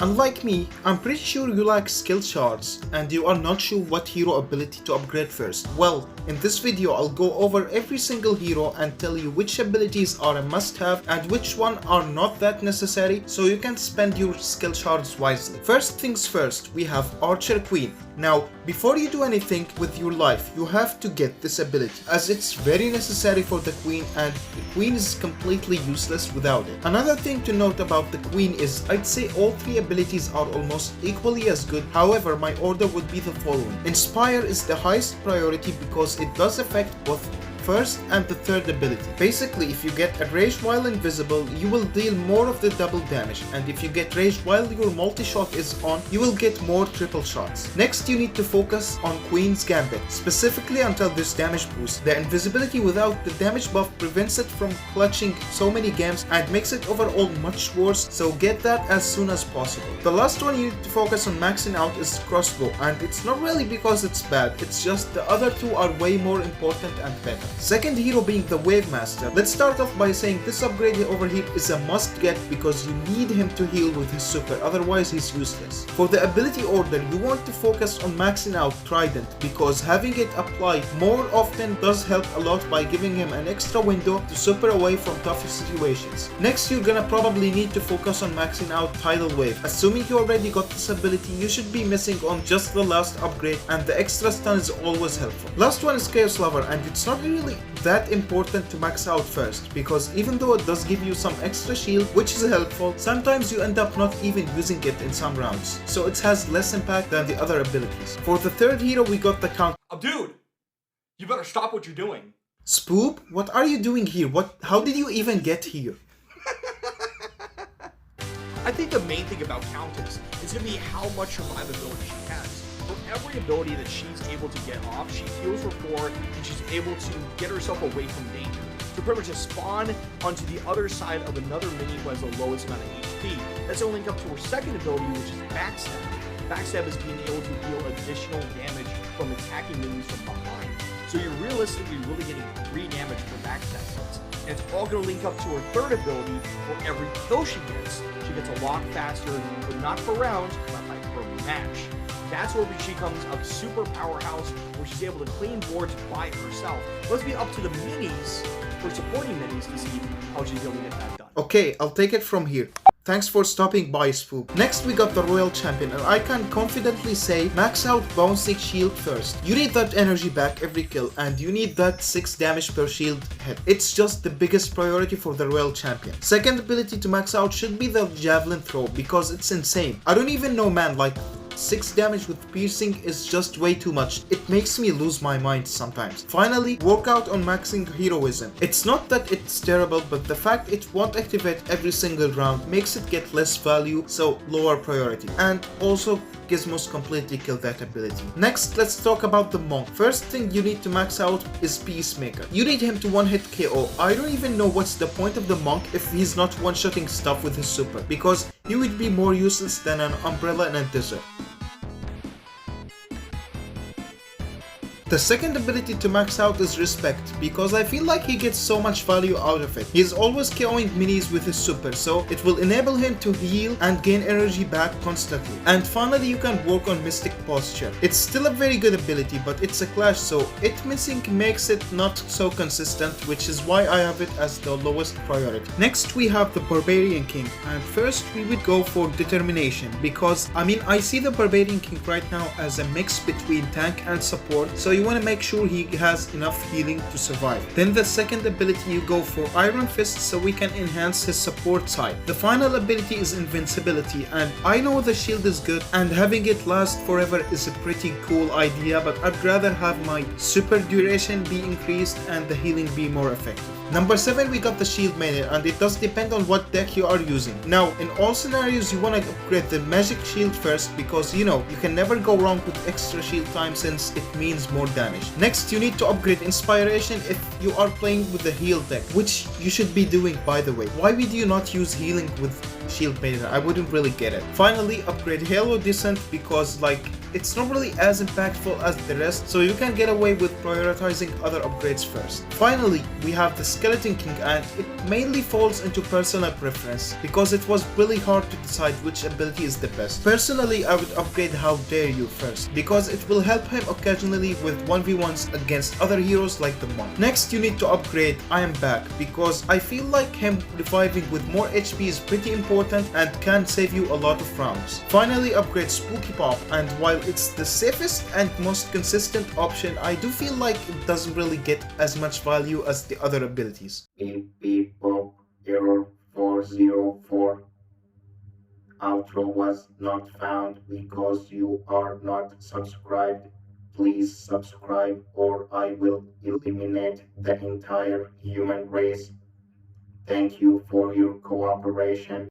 Unlike me, I'm pretty sure you like skill shards and you are not sure what hero ability to upgrade first. Well, in this video I'll go over every single hero and tell you which abilities are a must-have and which one are not that necessary, so you can spend your skill shards wisely. First things first, we have Archer Queen. Now, before you do anything with your life, you have to get this ability, as it's very necessary for the queen and the queen is completely useless without it. Another thing to note about the queen is I'd say all three abilities are almost equally as good, however my order would be the following. Inspire is the highest priority because it does affect both first and the third ability. Basically, if you get a rage while invisible, you will deal more of the double damage, and if you get rage while your multi-shot is on, you will get more triple shots. Next, you need to focus on Queen's Gambit, specifically until this damage boost. The invisibility without the damage buff prevents it from clutching so many games and makes it overall much worse, so get that as soon as possible. The last one you need to focus on maxing out is Crossbow, and it's not really because it's bad, it's just the other two are way more important and better. Second hero being the Wavemaster. Let's start off by saying this upgrade over here is a must get because you need him to heal with his super, otherwise he's useless. For the ability order, you want to focus on maxing out Trident because having it apply more often does help a lot by giving him an extra window to super away from tougher situations. Next, you're gonna probably need to focus on maxing out Tidal Wave. Assuming you already got this ability, you should be missing on just the last upgrade and the extra stun is always helpful. Last one is Chaos Lover, and it's not really that important to max out first, because even though it does give you some extra shield, which is helpful, sometimes you end up not even using it in some rounds, so it has less impact than the other abilities. For the third hero, we got the Countess. Abdod, you better stop what you're doing. Spoop, what are you doing here? How did you even get here? I think the main thing about Countess is going to be how much survivability she has. For every ability that she's able to get off, she heals her 4 and she's able to get herself away from danger. So pretty much just spawn onto the other side of another minion who has the lowest amount of HP. That's going to link up to her second ability, which is Backstab. Backstab is being able to deal additional damage from attacking minions from behind. So you're realistically really getting 3 damage per Backstab hits. And it's all going to link up to her third ability. For every kill she gets a lot faster, but not per round, but like per match. That's where she becomes a super powerhouse, where she's able to clean boards by herself. Let's be up to the minis, for supporting minis, to see how she's able to get that done. Okay, I'll take it from here. Thanks for stopping by, Spoop. Next, we got the Royal Champion, and I can confidently say max out Bouncing Shield first. You need that energy back every kill, and you need that 6 damage per shield hit. It's just the biggest priority for the Royal Champion. Second ability to max out should be the Javelin Throw, because it's insane. I don't even know, man, like 6 damage with piercing is just way too much. It makes me lose my mind sometimes. Finally, work out on maxing heroism. It's not that it's terrible, but the fact it won't activate every single round makes it get less value, so lower priority. And also, Gizmos completely kill that ability. Next, let's talk about the Monk. First thing you need to max out is Peacemaker. You need him to one-hit KO. I don't even know what's the point of the Monk if he's not one-shotting stuff with his super, because he would be more useless than an umbrella in a desert. The second ability to max out is Respect, because I feel like he gets so much value out of it. He's always KOing minis with his super, so it will enable him to heal and gain energy back constantly. And finally, you can work on Mystic Posture. It's still a very good ability, but it's a clash, so it missing makes it not so consistent, which is why I have it as the lowest priority. Next, we have the Barbarian King, and first we would go for Determination, because I see the Barbarian King right now as a mix between tank and support, so you want to make sure he has enough healing to survive. Then the second ability you go for Iron Fist, so we can enhance his support side. The final ability is Invincibility, and I know the shield is good and having it last forever is a pretty cool idea, but I'd rather have my super duration be increased and the healing be more effective. Number 7, we got the Shield Maiden, and it does depend on what deck you are using. Now, in all scenarios, you want to upgrade the Magic Shield first, because you can never go wrong with extra shield time since it means more damage. Next, you need to upgrade Inspiration if you are playing with the heal deck, which you should be doing, by the way. Why would you not use healing with Shield Maiden? I wouldn't really get it. Finally, upgrade Halo Descent, because it's not really as impactful as the rest, so you can get away with prioritizing other upgrades first. Finally, we have the Skeleton King, and it mainly falls into personal preference because it was really hard to decide which ability is the best. Personally, I would upgrade How Dare You first because it will help him occasionally with 1v1s against other heroes like the monk. Next, you need to upgrade I Am Back because I feel like him reviving with more HP is pretty important and can save you a lot of rounds. Finally, upgrade Spooky Pop, and while it's the safest and most consistent option, I do feel like it doesn't really get as much value as the other abilities. Beep beep boop, error 404. Outro was not found because you are not subscribed. Please subscribe or I will eliminate the entire human race. Thank you for your cooperation.